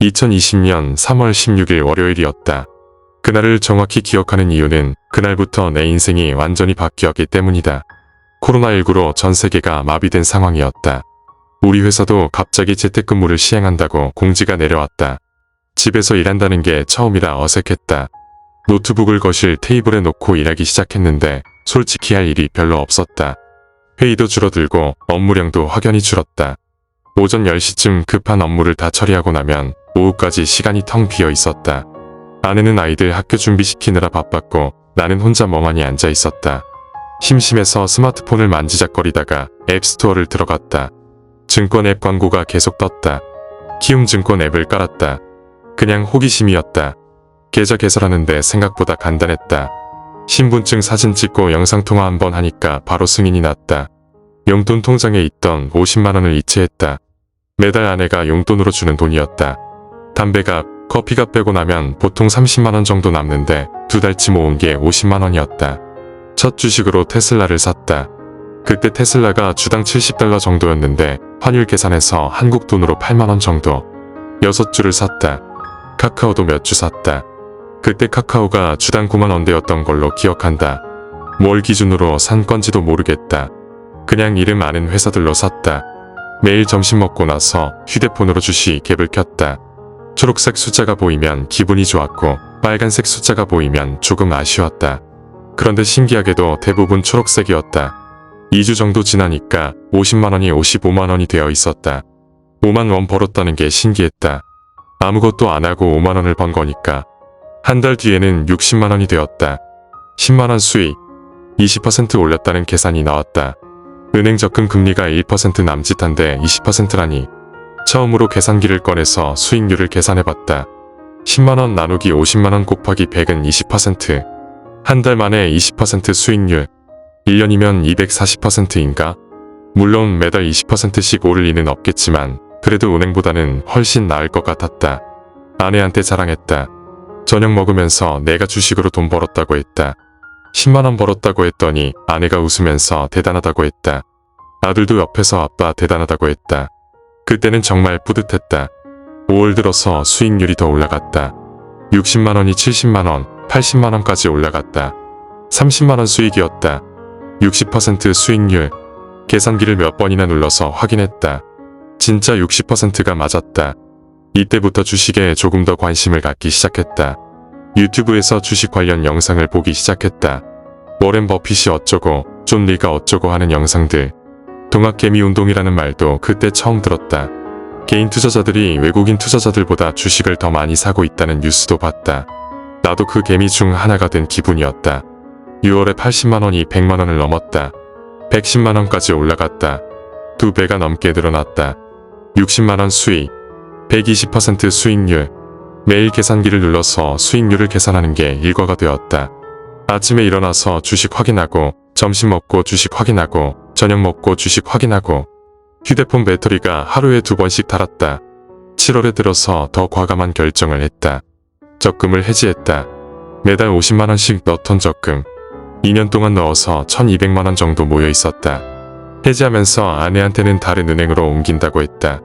2020년 3월 16일 월요일이었다. 그날을 정확히 기억하는 이유는 그날부터 내 인생이 완전히 바뀌었기 때문이다. 코로나19로 전 세계가 마비된 상황이었다. 우리 회사도 갑자기 재택근무를 시행한다고 공지가 내려왔다. 집에서 일한다는 게 처음이라 어색했다. 노트북을 거실 테이블에 놓고 일하기 시작했는데 솔직히 할 일이 별로 없었다. 회의도 줄어들고 업무량도 확연히 줄었다. 오전 10시쯤 급한 업무를 다 처리하고 나면 오후까지 시간이 텅 비어 있었다. 아내는 아이들 학교 준비시키느라 바빴고 나는 혼자 멍하니 앉아 있었다. 심심해서 스마트폰을 만지작거리다가 앱스토어를 들어갔다. 증권 앱 광고가 계속 떴다. 키움증권 앱을 깔았다. 그냥 호기심이었다. 계좌 개설하는데 생각보다 간단했다. 신분증 사진 찍고 영상통화 한번 하니까 바로 승인이 났다. 용돈 통장에 있던 50만원을 이체했다. 매달 아내가 용돈으로 주는 돈이었다. 담배값, 커피값 빼고 나면 보통 30만원 정도 남는데 2달치 모은 게 50만원이었다. 첫 주식으로 테슬라를 샀다. 그때 테슬라가 주당 $70 정도였는데 환율 계산해서 한국 돈으로 8만원 정도. 6주를 샀다. 카카오도 몇 주 샀다. 그때 카카오가 주당 9만원대였던 걸로 기억한다. 뭘 기준으로 산 건지도 모르겠다. 그냥 이름 아는 회사들로 샀다. 매일 점심 먹고 나서 휴대폰으로 주식 앱을 켰다. 초록색 숫자가 보이면 기분이 좋았고 빨간색 숫자가 보이면 조금 아쉬웠다. 그런데 신기하게도 대부분 초록색이었다. 2주 정도 지나니까 50만원이 55만원이 되어 있었다. 5만원 벌었다는 게 신기했다. 아무것도 안 하고 5만원을 번 거니까. 한 달 뒤에는 60만원이 되었다. 10만원 수익, 20% 올렸다는 계산이 나왔다. 은행 적금 금리가 1% 남짓한데 20%라니. 처음으로 계산기를 꺼내서 수익률을 계산해봤다. 10만원 나누기 50만원 곱하기 100은 20%. 한 달 만에 20% 수익률. 1년이면 240%인가? 물론 매달 20%씩 오를 리는 없겠지만 그래도 은행보다는 훨씬 나을 것 같았다. 아내한테 자랑했다. 저녁 먹으면서 내가 주식으로 돈 벌었다고 했다. 10만원 벌었다고 했더니 아내가 웃으면서 대단하다고 했다. 아들도 옆에서 아빠 대단하다고 했다. 그때는 정말 뿌듯했다. 5월 들어서 수익률이 더 올라갔다. 60만원이 70만원, 80만원까지 올라갔다. 30만원 수익이었다. 60% 수익률. 계산기를 몇 번이나 눌러서 확인했다. 진짜 60%가 맞았다. 이때부터 주식에 조금 더 관심을 갖기 시작했다. 유튜브에서 주식 관련 영상을 보기 시작했다. 워렌 버핏이 어쩌고, 존 리가 어쩌고 하는 영상들. 동학개미 운동이라는 말도 그때 처음 들었다. 개인 투자자들이 외국인 투자자들보다 주식을 더 많이 사고 있다는 뉴스도 봤다. 나도 그 개미 중 하나가 된 기분이었다. 6월에 80만원이 100만원을 넘었다. 110만원까지 올라갔다. 2배가 넘게 늘어났다. 60만원 수익, 120% 수익률. 매일 계산기를 눌러서 수익률을 계산하는 게 일과가 되었다. 아침에 일어나서 주식 확인하고, 점심 먹고 주식 확인하고, 저녁 먹고 주식 확인하고. 휴대폰 배터리가 하루에 2번씩 닳았다. 7월에 들어서 더 과감한 결정을 했다. 적금을 해지했다. 매달 50만원씩 넣던 적금. 2년 동안 넣어서 1200만원 정도 모여 있었다. 해지하면서 아내한테는 다른 은행으로 옮긴다고 했다.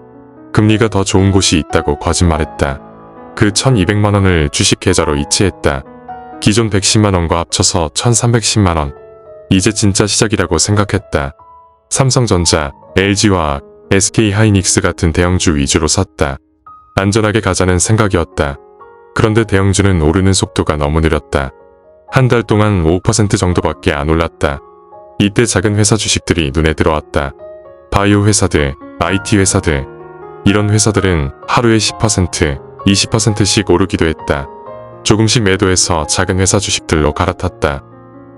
금리가 더 좋은 곳이 있다고 거짓말했다. 그 1200만원을 주식 계좌로 이체했다. 기존 110만원과 합쳐서 1310만원. 이제 진짜 시작이라고 생각했다. 삼성전자, LG화학, SK하이닉스 같은 대형주 위주로 샀다. 안전하게 가자는 생각이었다. 그런데 대형주는 오르는 속도가 너무 느렸다. 한 달 동안 5% 정도밖에 안 올랐다. 이때 작은 회사 주식들이 눈에 들어왔다. 바이오 회사들, IT 회사들. 이런 회사들은 하루에 10%, 20%씩 오르기도 했다. 조금씩 매도해서 작은 회사 주식들로 갈아탔다.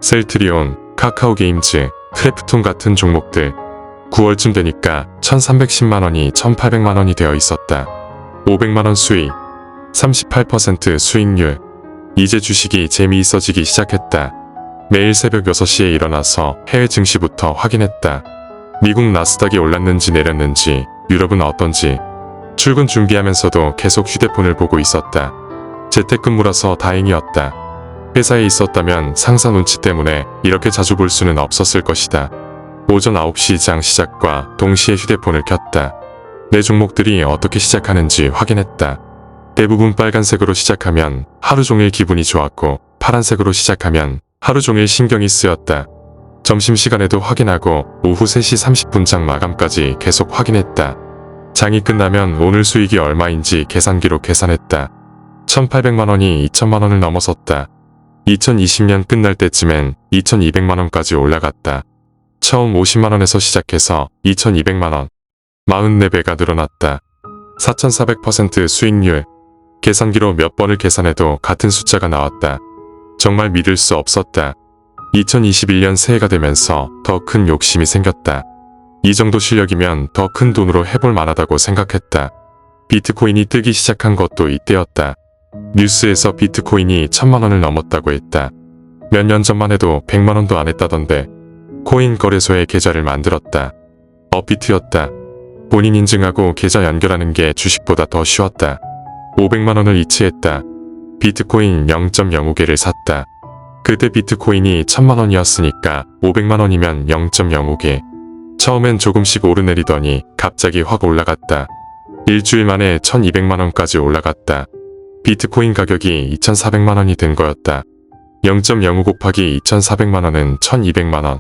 셀트리온, 카카오게임즈, 크래프톤 같은 종목들. 9월쯤 되니까 1310만원이 1800만원이 되어 있었다. 500만원 수익, 38% 수익률. 이제 주식이 재미있어지기 시작했다. 매일 새벽 6시에 일어나서 해외 증시부터 확인했다. 미국 나스닥이 올랐는지 내렸는지, 유럽은 어떤지. 출근 준비하면서도 계속 휴대폰을 보고 있었다. 재택근무라서 다행이었다. 회사에 있었다면 상사 눈치 때문에 이렇게 자주 볼 수는 없었을 것이다. 오전 9시 장 시작과 동시에 휴대폰을 켰다. 내 종목들이 어떻게 시작하는지 확인했다. 대부분 빨간색으로 시작하면 하루 종일 기분이 좋았고 파란색으로 시작하면 하루 종일 신경이 쓰였다. 점심시간에도 확인하고 오후 3시 30분 장 마감까지 계속 확인했다. 장이 끝나면 오늘 수익이 얼마인지 계산기로 계산했다. 1,800만원이 2,000만원을 넘어섰다. 2020년 끝날 때쯤엔 2,200만원까지 올라갔다. 처음 50만원에서 시작해서 2,200만원. 44배가 늘어났다. 4,400% 수익률. 계산기로 몇 번을 계산해도 같은 숫자가 나왔다. 정말 믿을 수 없었다. 2021년 새해가 되면서 더 큰 욕심이 생겼다. 이 정도 실력이면 더 큰 돈으로 해볼 만하다고 생각했다. 비트코인이 뜨기 시작한 것도 이때였다. 뉴스에서 비트코인이 1,000만원을 넘었다고 했다. 몇 년 전만 해도 100만원도 안 했다던데. 코인 거래소에 계좌를 만들었다. 업비트였다. 본인 인증하고 계좌 연결하는 게 주식보다 더 쉬웠다. 500만원을 이체했다. 비트코인 0.05개를 샀다. 그때 비트코인이 1,000만원이었으니까 500만원이면 0.05개. 처음엔 조금씩 오르내리더니 갑자기 확 올라갔다. 일주일 만에 1,200만원까지 올라갔다. 비트코인 가격이 2,400만원이 된 거였다. 0.05 곱하기 2,400만원은 1,200만원.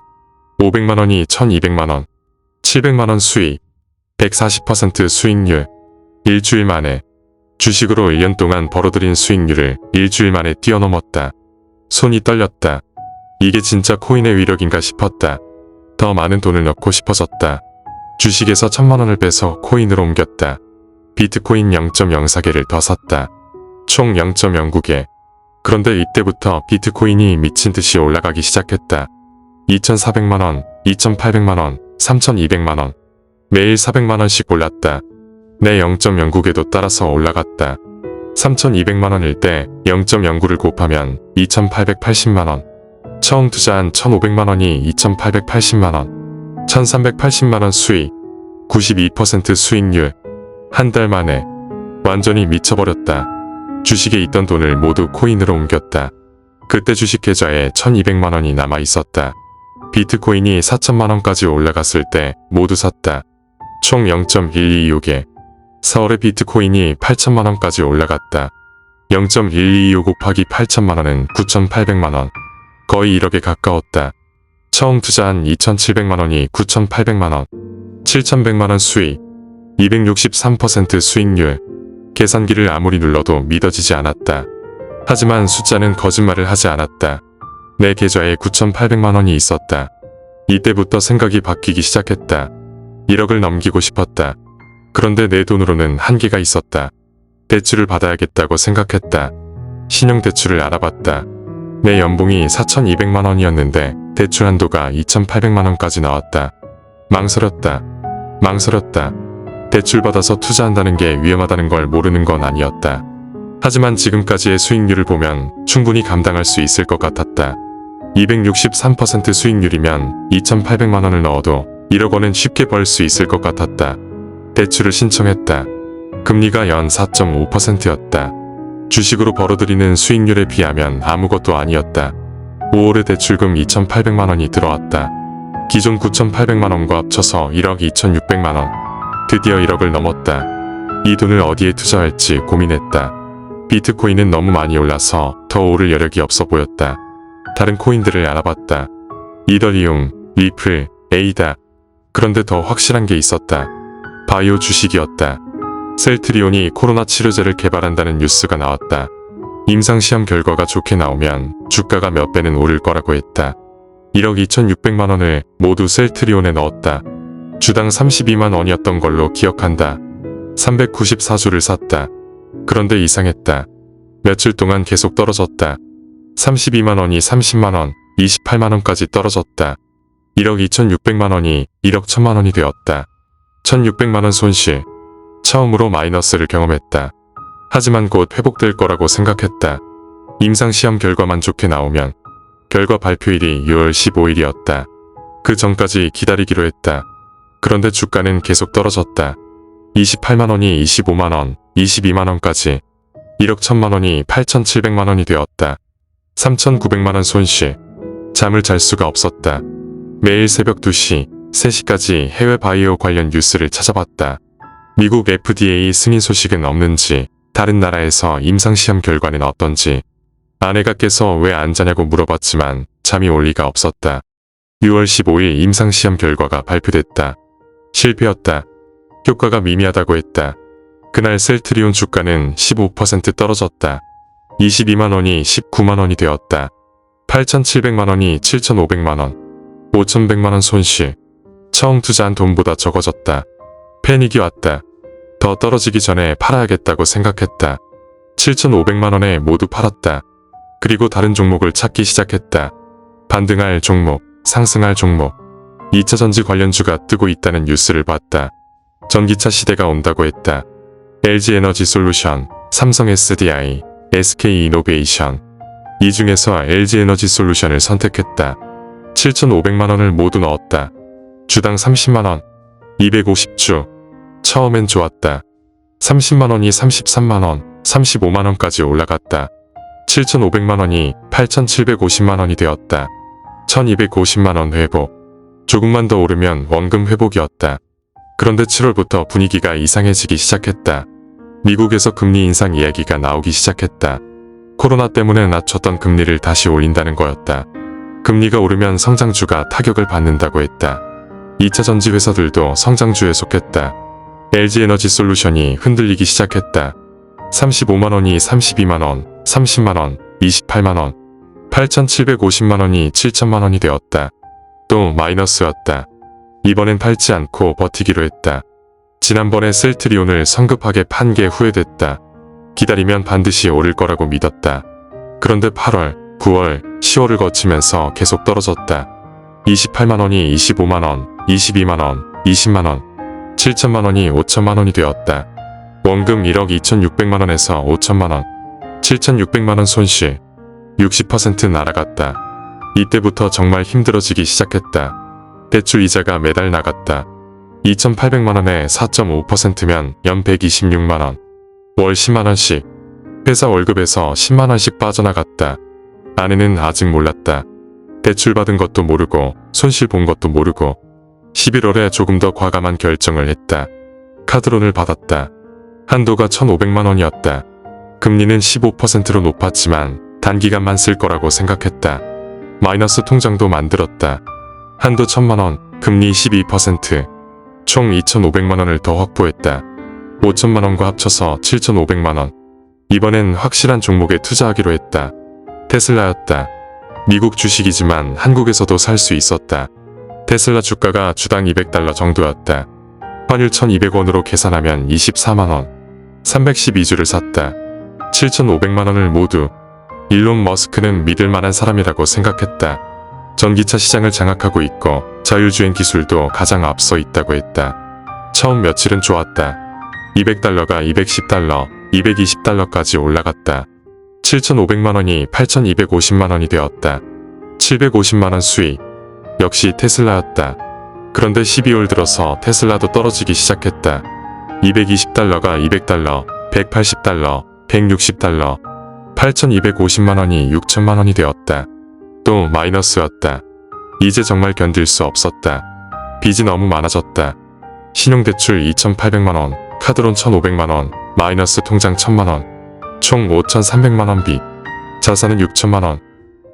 500만원이 1,200만원. 700만원 수익. 140% 수익률. 일주일 만에. 주식으로 1년 동안 벌어들인 수익률을 일주일 만에 뛰어넘었다. 손이 떨렸다. 이게 진짜 코인의 위력인가 싶었다. 더 많은 돈을 넣고 싶어졌다. 주식에서 1,000만원을 빼서 코인으로 옮겼다. 비트코인 0.04개를 더 샀다. 총 0.09개. 그런데 이때부터 비트코인이 미친 듯이 올라가기 시작했다. 2,400만원, 2,800만원, 3,200만원. 매일 400만원씩 올랐다. 내 0.09개도 따라서 올라갔다. 3,200만원일 때 0.09를 곱하면 2,880만원. 처음 투자한 1,500만원이 2,880만원. 1,380만원 수익. 92% 수익률. 한 달 만에. 완전히 미쳐버렸다. 주식에 있던 돈을 모두 코인으로 옮겼다. 그때 주식 계좌에 1,200만원이 남아 있었다. 비트코인이 4,000만원까지 올라갔을 때 모두 샀다. 총 0.125개. 4월에 비트코인이 8,000만원까지 올라갔다. 0.125 곱하기 8,000만원은 9,800만원. 거의 1억에 가까웠다. 처음 투자한 2,700만원이 9,800만원. 7,100만원 수익. 263% 수익률. 계산기를 아무리 눌러도 믿어지지 않았다. 하지만 숫자는 거짓말을 하지 않았다. 내 계좌에 9,800만원이 있었다. 이때부터 생각이 바뀌기 시작했다. 1억을 넘기고 싶었다. 그런데 내 돈으로는 한계가 있었다. 대출을 받아야겠다고 생각했다. 신용대출을 알아봤다. 내 연봉이 4,200만원이었는데 대출 한도가 2,800만원까지 나왔다. 망설였다. 대출받아서 투자한다는 게 위험하다는 걸 모르는 건 아니었다. 하지만 지금까지의 수익률을 보면 충분히 감당할 수 있을 것 같았다. 263% 수익률이면 2,800만원을 넣어도 1억 원은 쉽게 벌 수 있을 것 같았다. 대출을 신청했다. 금리가 연 4.5%였다. 주식으로 벌어들이는 수익률에 비하면 아무것도 아니었다. 5월에 대출금 2,800만원이 들어왔다. 기존 9,800만원과 합쳐서 1억 2,600만원. 드디어 1억을 넘었다. 이 돈을 어디에 투자할지 고민했다. 비트코인은 너무 많이 올라서 더 오를 여력이 없어 보였다. 다른 코인들을 알아봤다. 이더리움, 리플, 에이다. 그런데 더 확실한 게 있었다. 바이오 주식이었다. 셀트리온이 코로나 치료제를 개발한다는 뉴스가 나왔다. 임상시험 결과가 좋게 나오면 주가가 몇 배는 오를 거라고 했다. 1억 2,600만원을 모두 셀트리온에 넣었다. 주당 32만 원이었던 걸로 기억한다. 394주를 샀다. 그런데 이상했다. 며칠 동안 계속 떨어졌다. 32만 원이 30만 원, 28만 원까지 떨어졌다. 1억 2,600만 원이 1억 1,000만 원이 되었다. 1,600만 원 손실. 처음으로 마이너스를 경험했다. 하지만 곧 회복될 거라고 생각했다. 임상시험 결과만 좋게 나오면. 결과 발표일이 6월 15일이었다. 그 전까지 기다리기로 했다. 그런데 주가는 계속 떨어졌다. 28만 원이 25만 원, 22만 원까지. 1억 1,000만 원이 8,700만 원이 되었다. 3,900만 원 손실. 잠을 잘 수가 없었다. 매일 새벽 2시, 3시까지 해외 바이오 관련 뉴스를 찾아봤다. 미국 FDA 승인 소식은 없는지, 다른 나라에서 임상시험 결과는 어떤지 아내가 깨서 왜 안 자냐고 물어봤지만 잠이 올 리가 없었다. 6월 15일 임상시험 결과가 발표됐다. 실패였다. 효과가 미미하다고 했다. 그날 셀트리온 주가는 15% 떨어졌다. 22만원이 19만원이 되었다. 8,700만원이 7,500만원. 5,100만원 손실. 처음 투자한 돈보다 적어졌다. 패닉이 왔다. 더 떨어지기 전에 팔아야겠다고 생각했다. 7,500만원에 모두 팔았다. 그리고 다른 종목을 찾기 시작했다. 반등할 종목, 상승할 종목. 2차전지 관련주가 뜨고 있다는 뉴스를 봤다. 전기차 시대가 온다고 했다. LG에너지솔루션, 삼성 SDI, SK이노베이션. 이 중에서 LG에너지솔루션을 선택했다. 7,500만원을 모두 넣었다. 주당 30만원, 250주. 처음엔 좋았다. 30만원이 33만원, 35만원까지 올라갔다. 7,500만원이 8,750만원이 되었다. 1,250만원 회복. 조금만 더 오르면 원금 회복이었다. 그런데 7월부터 분위기가 이상해지기 시작했다. 미국에서 금리 인상 이야기가 나오기 시작했다. 코로나 때문에 낮췄던 금리를 다시 올린다는 거였다. 금리가 오르면 성장주가 타격을 받는다고 했다. 2차 전지 회사들도 성장주에 속했다. LG에너지솔루션이 흔들리기 시작했다. 35만원이 32만원, 30만원, 28만원, 8,750만원이 7천만원이 되었다. 또 마이너스였다. 이번엔 팔지 않고 버티기로 했다. 지난번에 셀트리온을 성급하게 판 게 후회됐다. 기다리면 반드시 오를 거라고 믿었다. 그런데 8월, 9월, 10월을 거치면서 계속 떨어졌다. 28만원이 25만원, 22만원, 20만원, 7천만원이 5천만원이 되었다. 원금 1억 2,600만원에서 5천만원, 7,600만원 손실, 60% 날아갔다. 이때부터 정말 힘들어지기 시작했다. 대출 이자가 매달 나갔다. 2,800만원에 4.5%면 연 126만원, 월 10만원씩, 회사 월급에서 10만원씩 빠져나갔다. 아내는 아직 몰랐다. 대출 받은 것도 모르고 손실 본 것도 모르고 11월에 조금 더 과감한 결정을 했다. 카드론을 받았다. 한도가 1,500만원이었다. 금리는 15%로 높았지만 단기간만 쓸 거라고 생각했다. 마이너스 통장도 만들었다. 한도 1,000만원, 금리 12%, 총 2,500만원을 더 확보했다. 5천만원과 합쳐서 7,500만원. 이번엔 확실한 종목에 투자하기로 했다. 테슬라였다. 미국 주식이지만 한국에서도 살 수 있었다. 테슬라 주가가 주당 200달러 정도였다. 환율 1,200원으로 계산하면 24만원. 312주를 샀다. 7,500만원을 모두. 일론 머스크는 믿을 만한 사람이라고 생각했다. 전기차 시장을 장악하고 있고 자율주행 기술도 가장 앞서 있다고 했다. 처음 며칠은 좋았다. 200달러가 210달러, 220달러까지 올라갔다. 7,500만원이 8,250만원이 되었다. 750만원 수익. 역시 테슬라였다. 그런데 12월 들어서 테슬라도 떨어지기 시작했다. 220달러가 200달러, 180달러, 160달러, 8,250만원이 6천만원이 되었다. 또 마이너스였다. 이제 정말 견딜 수 없었다. 빚이 너무 많아졌다. 신용대출 2,800만원, 카드론 1,500만원, 마이너스 통장 1,000만원, 총 5,300만원 빚, 자산은 6천만원,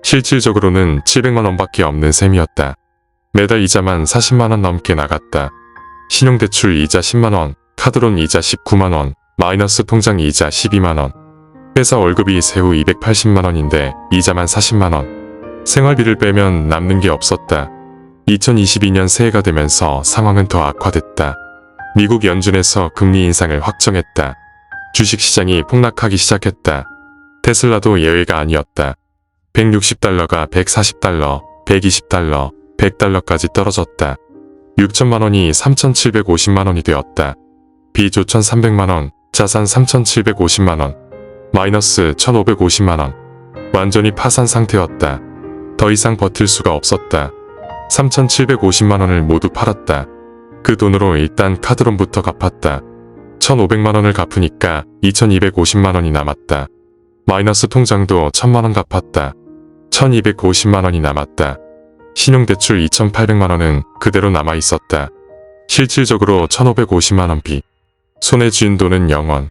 실질적으로는 700만원밖에 없는 셈이었다. 매달 이자만 40만원 넘게 나갔다. 신용대출 이자 10만원, 카드론 이자 19만원, 마이너스 통장 이자 12만원, 회사 월급이 세후 280만원인데 이자만 40만원, 생활비를 빼면 남는 게 없었다. 2022년 새해가 되면서 상황은 더 악화됐다. 미국 연준에서 금리 인상을 확정했다. 주식시장이 폭락하기 시작했다. 테슬라도 예외가 아니었다. 160달러가 140달러, 120달러, 100달러까지 떨어졌다. 6천만원이 3,750만원이 되었다. 빚 5,300만원, 자산 3,750만원, 마이너스 1,550만원. 완전히 파산 상태였다. 더 이상 버틸 수가 없었다. 3,750만원을 모두 팔았다. 그 돈으로 일단 카드론부터 갚았다. 1,500만원을 갚으니까 2,250만원이 남았다. 마이너스 통장도 1,000만원 갚았다. 1,250만원이 남았다. 신용대출 2,800만원은 그대로 남아있었다. 실질적으로 1,550만원 빚. 손에 쥔 돈은 0원.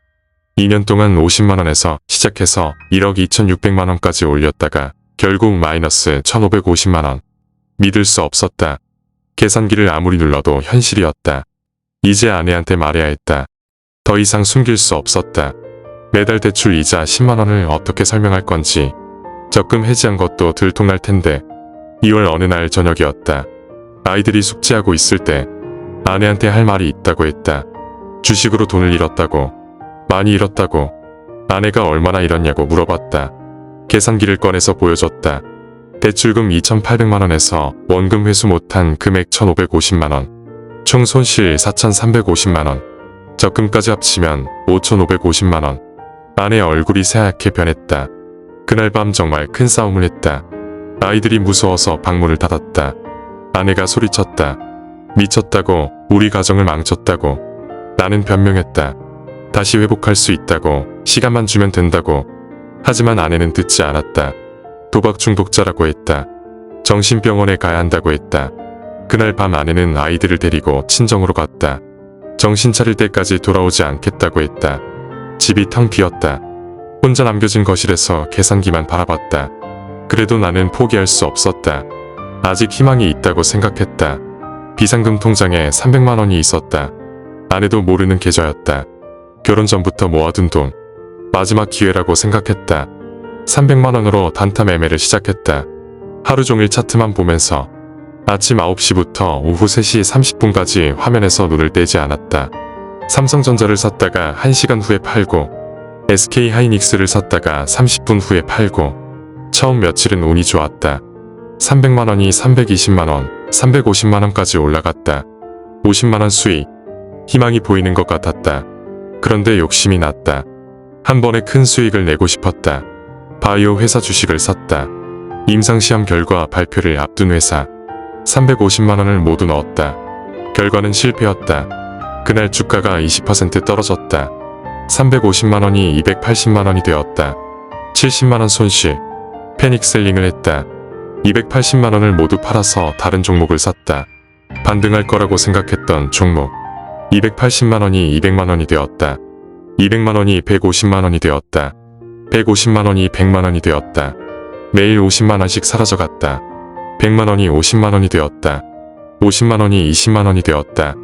2년 동안 50만원에서 시작해서 1억 2,600만원까지 올렸다가 결국 마이너스 1,550만원. 믿을 수 없었다. 계산기를 아무리 눌러도 현실이었다. 이제 아내한테 말해야 했다. 더 이상 숨길 수 없었다. 매달 대출 이자 10만원을 어떻게 설명할 건지. 적금 해지한 것도 들통날 텐데. 2월 어느 날 저녁이었다. 아이들이 숙제하고 있을 때 아내한테 할 말이 있다고 했다. 주식으로 돈을 잃었다고. 많이 잃었다고. 아내가 얼마나 잃었냐고 물어봤다. 계산기를 꺼내서 보여줬다. 대출금 2,800만원에서 원금 회수 못한 금액 1,550만원. 총 손실 4,350만원. 적금까지 합치면 5,550만원. 아내 얼굴이 새하얗게 변했다. 그날 밤 정말 큰 싸움을 했다. 아이들이 무서워서 방문을 닫았다. 아내가 소리쳤다. 미쳤다고. 우리 가정을 망쳤다고. 나는 변명했다. 다시 회복할 수 있다고. 시간만 주면 된다고. 하지만 아내는 듣지 않았다. 도박 중독자라고 했다. 정신병원에 가야 한다고 했다. 그날 밤 아내는 아이들을 데리고 친정으로 갔다. 정신 차릴 때까지 돌아오지 않겠다고 했다. 집이 텅 비었다. 혼자 남겨진 거실에서 계산기만 바라봤다. 그래도 나는 포기할 수 없었다. 아직 희망이 있다고 생각했다. 비상금 통장에 300만원이 있었다. 아내도 모르는 계좌였다. 결혼 전부터 모아둔 돈. 마지막 기회라고 생각했다. 300만원으로 단타 매매를 시작했다. 하루 종일 차트만 보면서 아침 9시부터 오후 3시 30분까지 화면에서 눈을 떼지 않았다. 삼성전자를 샀다가 1시간 후에 팔고 SK하이닉스를 샀다가 30분 후에 팔고 처음 며칠은 운이 좋았다. 300만원이 320만원, 350만원까지 올라갔다. 50만원 수익. 희망이 보이는 것 같았다. 그런데 욕심이 났다. 한 번에 큰 수익을 내고 싶었다. 바이오 회사 주식을 샀다. 임상시험 결과 발표를 앞둔 회사. 350만원을 모두 넣었다. 결과는 실패였다. 그날 주가가 20% 떨어졌다. 350만원이 280만원이 되었다. 70만원 손실. 패닉셀링을 했다. 280만원을 모두 팔아서 다른 종목을 샀다. 반등할 거라고 생각했던 종목. 280만원이 200만원이 되었다. 200만원이 150만원이 되었다. 150만원이 100만원이 되었다. 매일 50만원씩 사라져갔다. 100만원이 50만원이 되었다. 50만원이 20만원이 되었다.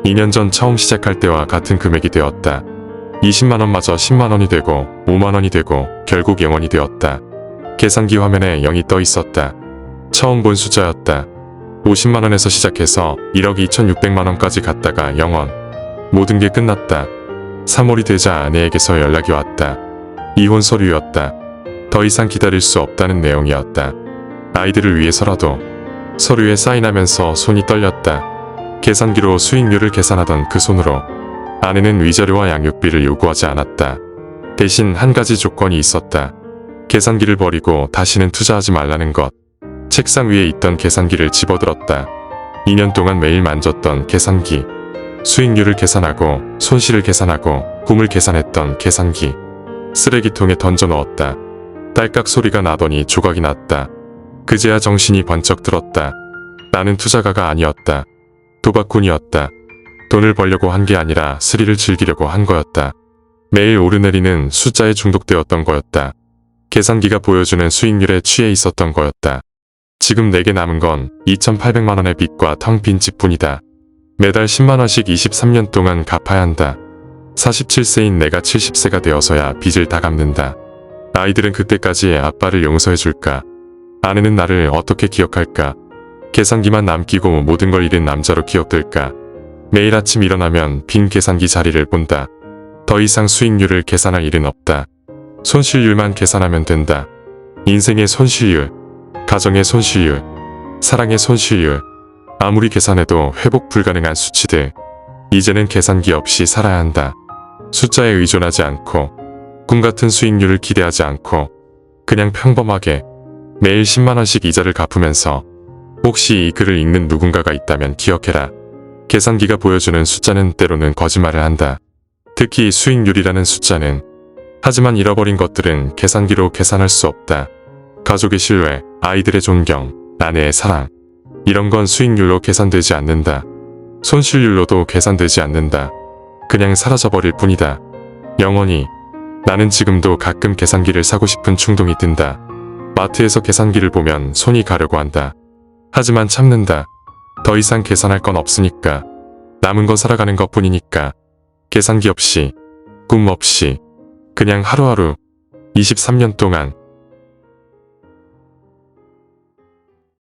2년 전 처음 시작할 때와 같은 금액이 되었다. 20만원마저 10만원이 되고 5만원이 되고 결국 0원이 되었다. 계산기 화면에 0이 떠 있었다. 처음 본 숫자였다. 50만원에서 시작해서 1억 2,600만원까지 갔다가 0원. 모든 게 끝났다. 3월이 되자 아내에게서 연락이 왔다. 이혼 서류였다. 더 이상 기다릴 수 없다는 내용이었다. 아이들을 위해서라도. 서류에 사인하면서 손이 떨렸다. 계산기로 수익률을 계산하던 그 손으로. 아내는 위자료와 양육비를 요구하지 않았다. 대신 한 가지 조건이 있었다. 계산기를 버리고 다시는 투자하지 말라는 것. 책상 위에 있던 계산기를 집어들었다. 2년 동안 매일 만졌던 계산기. 수익률을 계산하고 손실을 계산하고 꿈을 계산했던 계산기. 쓰레기통에 던져 넣었다. 딸깍 소리가 나더니 조각이 났다. 그제야 정신이 번쩍 들었다. 나는 투자가가 아니었다. 도박꾼이었다. 돈을 벌려고 한 게 아니라 스릴을 즐기려고 한 거였다. 매일 오르내리는 숫자에 중독되었던 거였다. 계산기가 보여주는 수익률에 취해 있었던 거였다. 지금 내게 남은 건 2,800만원의 빚과 텅 빈 집뿐이다. 매달 10만원씩 23년 동안 갚아야 한다. 47세인 내가 70세가 되어서야 빚을 다 갚는다. 아이들은 그때까지 아빠를 용서해줄까? 아내는 나를 어떻게 기억할까? 계산기만 남기고 모든 걸 잃은 남자로 기억될까? 매일 아침 일어나면 빈 계산기 자리를 본다. 더 이상 수익률을 계산할 일은 없다. 손실률만 계산하면 된다. 인생의 손실률, 가정의 손실률, 사랑의 손실률. 아무리 계산해도 회복 불가능한 수치들. 이제는 계산기 없이 살아야 한다. 숫자에 의존하지 않고 꿈같은 수익률을 기대하지 않고 그냥 평범하게 매일 10만원씩 이자를 갚으면서 혹시 이 글을 읽는 누군가가 있다면 기억해라. 계산기가 보여주는 숫자는 때로는 거짓말을 한다. 특히 수익률이라는 숫자는. 하지만 잃어버린 것들은 계산기로 계산할 수 없다. 가족의 신뢰, 아이들의 존경, 아내의 사랑. 이런 건 수익률로 계산되지 않는다. 손실률로도 계산되지 않는다. 그냥 사라져버릴 뿐이다. 영원히. 나는 지금도 가끔 계산기를 사고 싶은 충동이 든다. 마트에서 계산기를 보면 손이 가려고 한다. 하지만 참는다. 더 이상 계산할 건 없으니까. 남은 건 살아가는 것 뿐이니까. 계산기 없이, 꿈 없이, 그냥 하루하루. 23년 동안